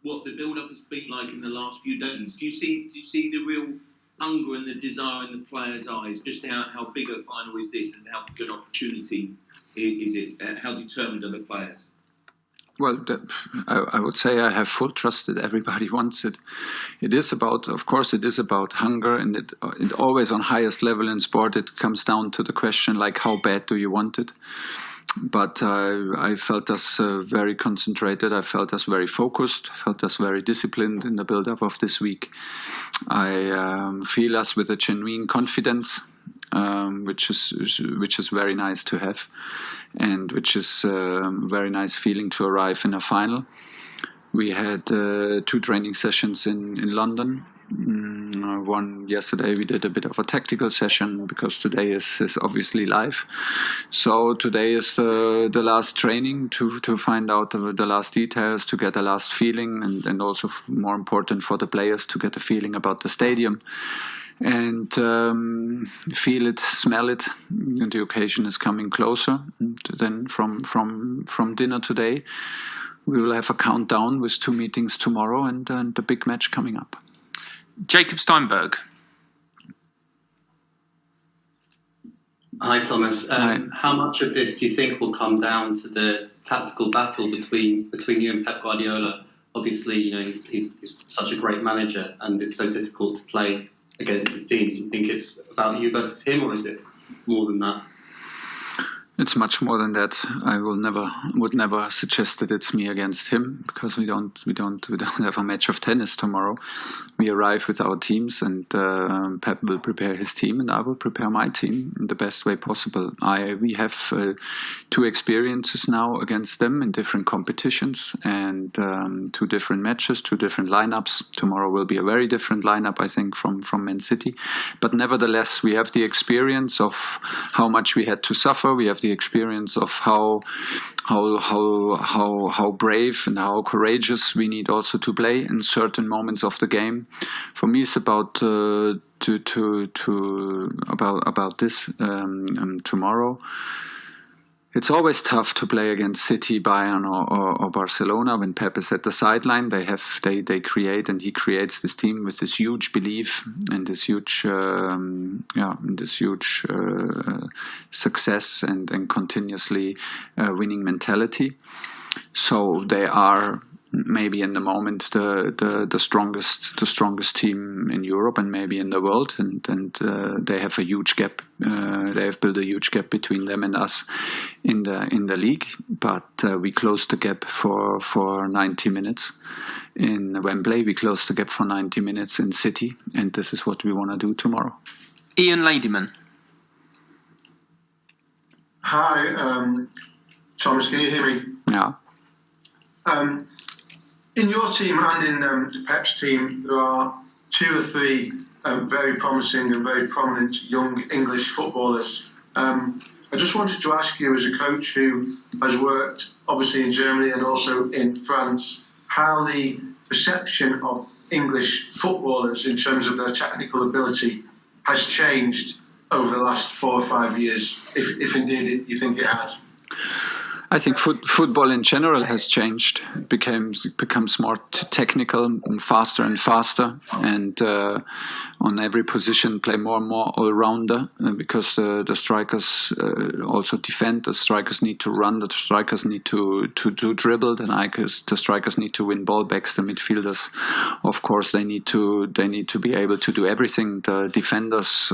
what the build-up has been like in the last few days? Do you see the real hunger and the desire in the players' eyes? Just how big a final is this, and how big an opportunity is it? How determined are the players? Well, I would say I have full trust that everybody wants it. It is about hunger, and it always on highest level in sport, it comes down to the question like, how bad do you want it? But I felt us very concentrated. I felt us very focused. I felt us very disciplined in the build-up of this week. I feel us with a genuine confidence, which is very nice to have, and which is a very nice feeling to arrive in a final. We had 2 training sessions in London. One yesterday we did a bit of a tactical session because today is obviously live. So today is the last training to find out the last details, to get the last feeling, and also more important for the players to get a feeling about the stadium and feel it, smell it. And the occasion is coming closer. And then from dinner today, we will have a countdown with 2 meetings tomorrow and the big match coming up. Jacob Steinberg. Hi, Thomas. Hi. How much of this do you think will come down to the tactical battle between you and Pep Guardiola? Obviously, you know, he's such a great manager, and it's so difficult to play against his team. Do you think it's about you versus him, or is it more than that? It's much more than that. I would never suggest that it's me against him, because we don't have a match of tennis tomorrow. We arrive with our teams, and Pep will prepare his team, and I will prepare my team in the best way possible. We have 2 experiences now against them in different competitions, and 2 different matches, 2 different lineups. Tomorrow will be a very different lineup, I think, from Man City. But nevertheless, we have the experience of how much we had to suffer. We have the experience of how brave and how courageous we need also to play in certain moments of the game. For me, it's about this tomorrow. It's always tough to play against City, Bayern, or Barcelona when Pep is at the sideline. They create, and he creates this team with this huge belief and this huge success and continuously winning mentality. So they are maybe in the moment the strongest team in Europe and maybe in the world, and they have a huge gap. They have built a huge gap between them and us in the league. But we closed the gap for 90 minutes in Wembley. We closed the gap for 90 minutes in City, and this is what we want to do tomorrow. Ian Ladyman. Hi, Thomas. Can you hear me? Yeah. In your team and in Pep's team, there are 2 or 3 very promising and very prominent young English footballers. I just wanted to ask you, as a coach who has worked obviously in Germany and also in France, how the perception of English footballers in terms of their technical ability has changed over the last 4 or 5 years, if indeed you think it has. I think football in general has changed. It becomes more technical and faster, and on every position play more and more all-rounder, because the strikers also defend. The strikers need to run. The strikers need to dribble. The strikers need to win ball backs. The midfielders, of course, they need to be able to do everything. The defenders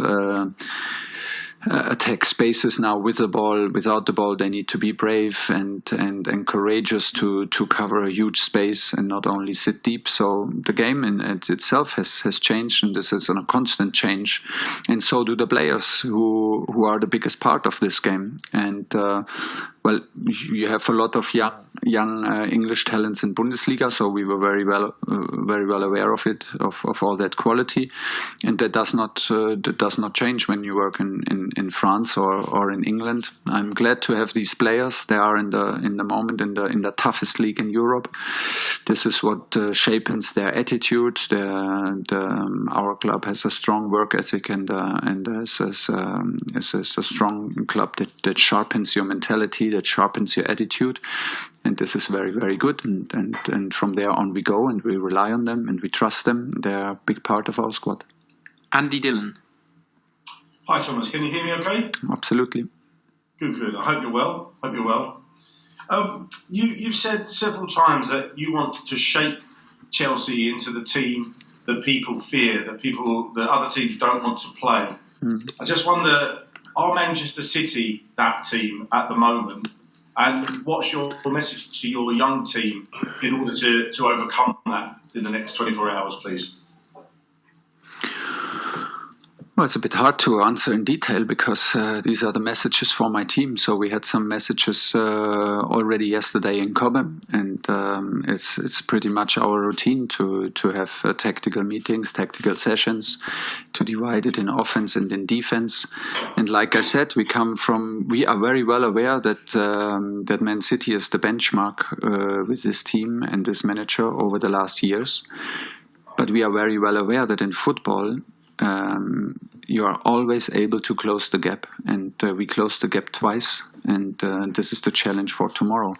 attack spaces now with the ball, without the ball. They need to be brave and courageous to cover a huge space and not only sit deep. So the game in itself has changed, and this is a constant change. And so do the players who are the biggest part of this game. And well, you have a lot of young English talents in Bundesliga, so we were very well aware of it, of all that quality, and that does not change when you work in France or in England. I'm glad to have these players. They are in the moment in the toughest league in Europe. This is what shapes their attitude. Our club has a strong work ethic and is a strong club that sharpens your mentality, it sharpens your attitude, and this is very, very good. And from there on we go, and we rely on them, and we trust them. They're a big part of our squad. Andy Dillon. Hi Thomas, can you hear me okay? Absolutely. Good. I hope you're well. You've said several times that you want to shape Chelsea into the team that people fear, that other teams don't want to play. I just wonder, are Manchester City that team at the moment? And what's your message to your young team in order to overcome that in the next 24 hours, please? Well, it's a bit hard to answer in detail because these are the messages for my team. So we had some messages already yesterday in Cobham, and it's pretty much our routine to have tactical meetings, tactical sessions, to divide it in offense and in defense. And like I said, we are very well aware that that Man City is the benchmark with this team and this manager over the last years. But we are very well aware that in football, you are always able to close the gap, and we closed the gap twice, and this is the challenge for tomorrow.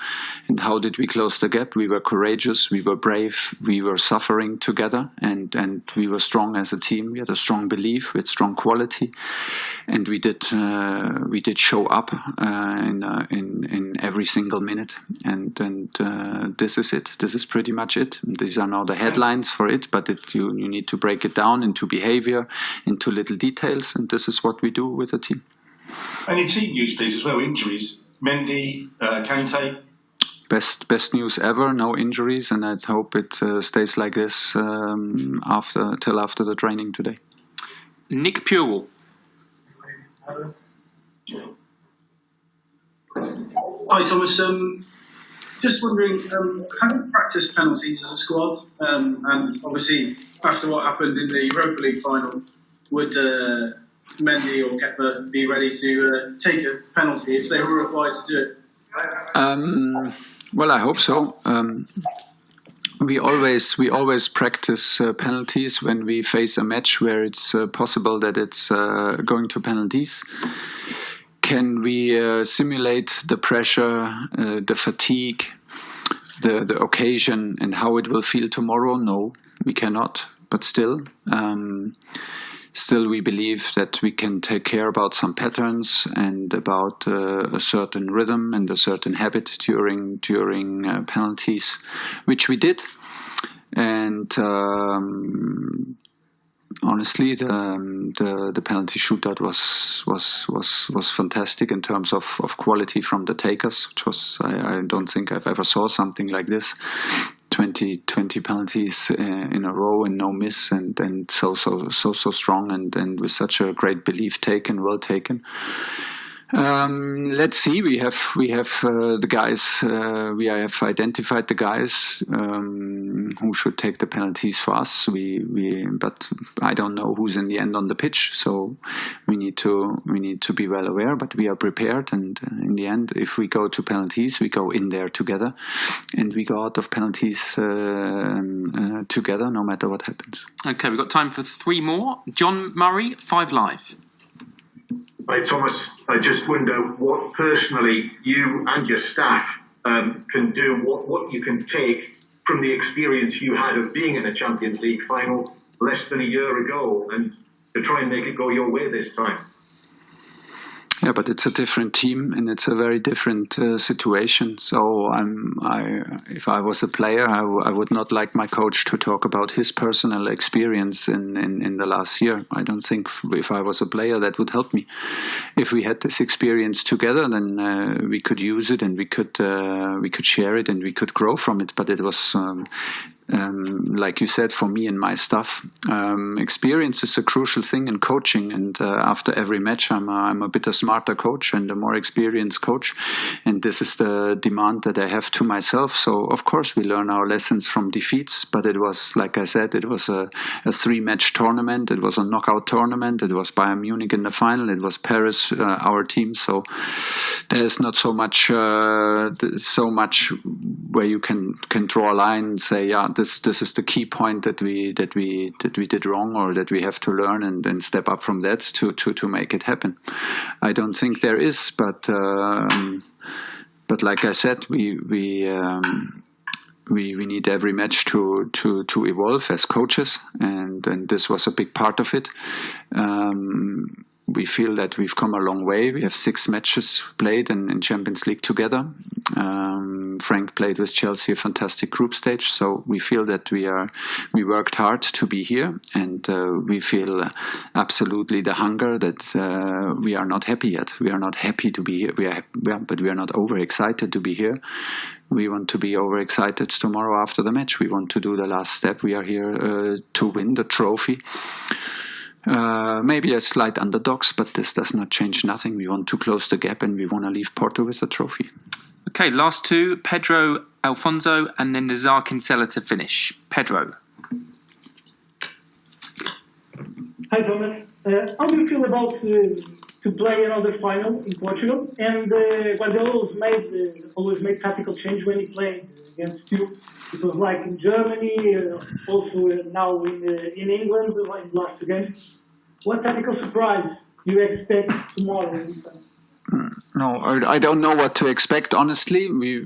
And how did we close the gap? We were courageous, we were brave, we were suffering together, and we were strong as a team. We had a strong belief, we had strong quality, and we did show up in every single minute, and this is it. This is pretty much it. These are now the headlines for it, but you need to break it down into behavior, into little details, and this is what we do with the team. Any team news, please, as well? Injuries. Mendy, Kante. Best news ever. No injuries, and I hope it stays like this till after the training today. Nick Purewell. Hi Thomas. Just wondering, how do you practice penalties as a squad? And obviously, after what happened in the Europa League final, would Mendy or Kepa be ready to take a penalty if they were required to do it? Well, I hope so. We always practice penalties when we face a match where it's possible that it's going to penalties. Can we simulate the pressure, the fatigue, the occasion, and how it will feel tomorrow? No, we cannot. But still, we believe that we can take care about some patterns and about a certain rhythm and a certain habit during penalties, which we did. And honestly, the penalty shootout was fantastic in terms of quality from the takers, which was I don't think I've ever saw something like this. 20 penalties in a row and no miss, and so strong and with such a great belief well taken. Let's see. We have the guys. We have identified the guys who should take the penalties for us. But I don't know who's in the end on the pitch. So we need to be well aware. But we are prepared. And in the end, if we go to penalties, we go in there together, and we go out of penalties together, no matter what happens. Okay, we've got time for 3 more. John Murray, 5 Live. Hi Thomas, I just wonder what personally you and your staff can do, what you can take from the experience you had of being in a Champions League final less than a year ago, and to try and make it go your way this time. Yeah, but it's a different team and it's a very different situation. So if I was a player, I would not like my coach to talk about his personal experience in the last year. I don't think if I was a player that would help me. If we had this experience together, then we could use it and we could share it and we could grow from it. But it was. Like you said, for me and my staff, experience is a crucial thing in coaching. And after every match, I'm a bit a smarter coach and a more experienced coach. And this is the demand that I have to myself. So, of course, we learn our lessons from defeats. But it was, like I said, it was a 3-match tournament. It was a knockout tournament. It was Bayern Munich in the final. It was Paris, our team. So there's not so much where you can draw a line and say, yeah, this is the key point that we did wrong, or that we have to learn and then step up from that to make it happen. I don't think there is, but But like I said, we need every match to evolve as coaches, and this was a big part of it. We feel that we've come a long way. We have 6 matches played in Champions League together. Frank played with Chelsea a fantastic group stage, so we feel that we worked hard to be here, and we feel absolutely the hunger that we are not happy yet. We are not happy to be here. But we are not overexcited to be here. We want to be overexcited tomorrow after the match. We want to do the last step. We are here to win the trophy. Maybe a slight underdogs, but this does not change nothing. We want to close the gap, and we want to leave Porto with a trophy. Okay, last 2, Pedro Alfonso and then Nazar Kinsella to finish. Pedro. Hi, Thomas. How do you feel about to play another final in Portugal? And Guardiola always made tactical change when he played against you. It was like in Germany, also now in England, in the last 2 games. What tactical surprise do you expect tomorrow? No, I don't know what to expect. Honestly, we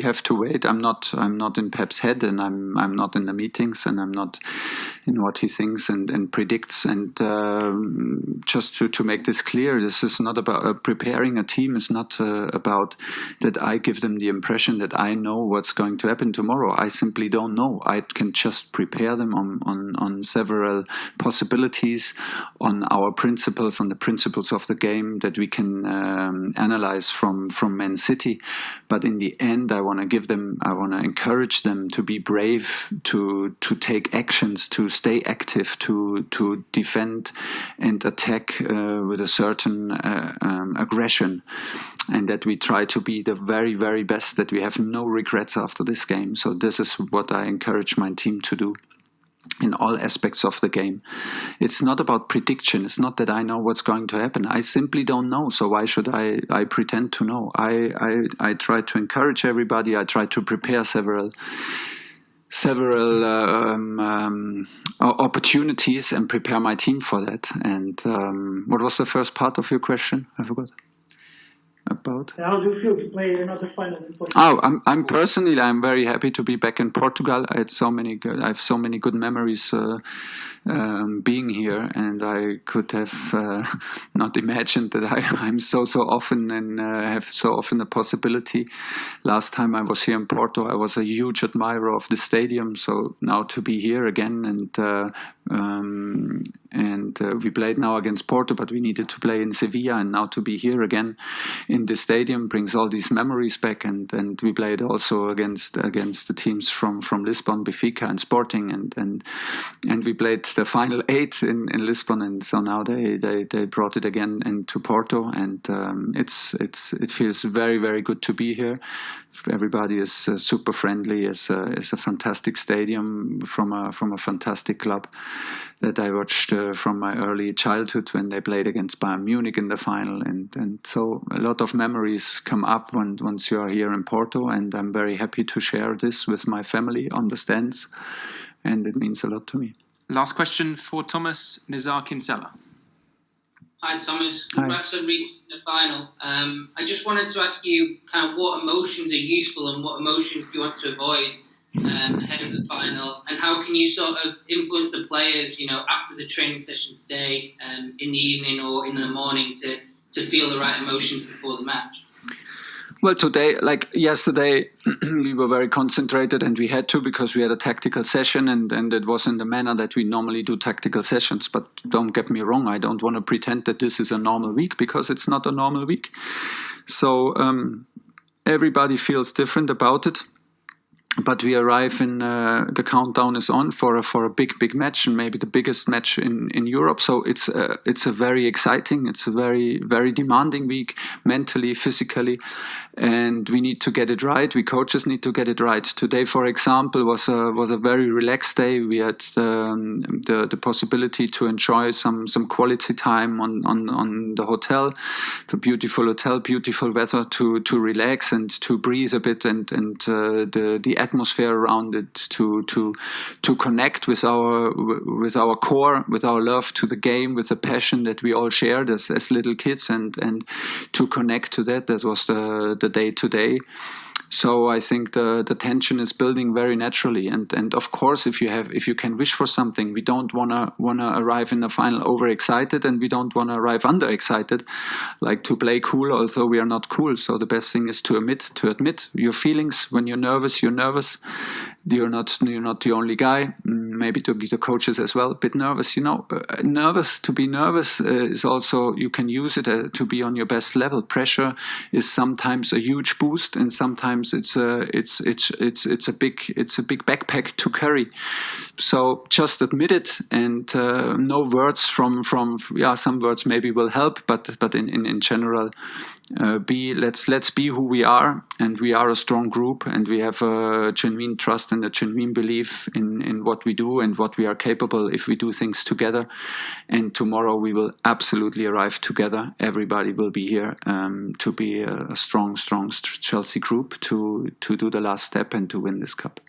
have to wait. I'm not in Pep's head, and I'm not in the meetings, and I'm not in what he thinks and predicts. And just to make this clear, this is not about preparing a team. It's not about that I give them the impression that I know what's going to happen tomorrow. I simply don't know. I can just prepare them on several possibilities, on our principles, on the principles of the game that we can analyze from Man City. But in the end, I want to encourage them to be brave, to take actions, to stay active, to defend and attack with a certain aggression, and that we try to be the very, very best, that we have no regrets after this game. So this is what I encourage my team to do in all aspects of the game. It's not about prediction. It's not that I know what's going to happen. I simply don't know. So why should I pretend to know? I try to encourage everybody. I try to prepare several opportunities and prepare my team for that. And what was the first part of your question? I forgot. About? How do you feel to play another final in Portugal? I'm very happy to be back in Portugal. I have so many good memories being here, and I could have not imagined that I'm so often and have so often the possibility. Last time I was here in Porto, I was a huge admirer of the stadium. So now to be here again, and we played now against Porto, but we needed to play in Sevilla, and now to be here again in the stadium brings all these memories back. And we played also against the teams from Lisbon, Benfica, and Sporting, and we played the final 8 in Lisbon, and so now they brought it again into Porto, and it feels very, very good to be here. Everybody is super friendly. It's a fantastic stadium from a fantastic club that I watched from my early childhood when they played against Bayern Munich in the final, and so a lot of memories come up once you are here in Porto, and I'm very happy to share this with my family on the stands, and it means a lot to me. Last question for Thomas, Nazar Kinsella. Hi Thomas, congrats on reaching the final. I just wanted to ask you kind of what emotions are useful and what emotions do you want to avoid ahead of the final, and how can you sort of influence the players, after the training session today, in the evening or in the morning to feel the right emotions before the match? Well, today, like yesterday, we were very concentrated, and we had to, because we had a tactical session, and it was in the manner that we normally do tactical sessions. But don't get me wrong, I don't want to pretend that this is a normal week, because it's not a normal week. So everybody feels different about it. But we arrive in the countdown is on for a big match, and maybe the biggest match in Europe. So it's a very exciting, it's a very, very demanding week, mentally, physically, and we need to get it right. We coaches need to get it right. Today, for example, was a very relaxed day. We had the possibility to enjoy some quality time on the hotel, the beautiful hotel, beautiful weather, to relax and to breathe a bit, and the atmosphere around it, to connect with our core, with our love to the game, with the passion that we all shared as little kids, and to connect to that. That was the day today. So I think the tension is building very naturally, and of course, if you can wish for something, we don't wanna arrive in the final overexcited, and we don't wanna arrive underexcited, like to play cool. Although we are not cool, so the best thing is to admit your feelings. When you're nervous, you're nervous. You're not the only guy. Maybe to be the coaches as well, a bit nervous. To be nervous is also, you can use it to be on your best level. Pressure is sometimes a huge boost, and sometimes it's a big backpack to carry. So just admit it, and no words from some words maybe will help, but in general, let's be who we are, and we are a strong group, and we have a genuine trust and a genuine belief in what we do and what we are capable if we do things together. And tomorrow we will absolutely arrive together. Everybody will be here to be a strong Chelsea group to do the last step and to win this cup.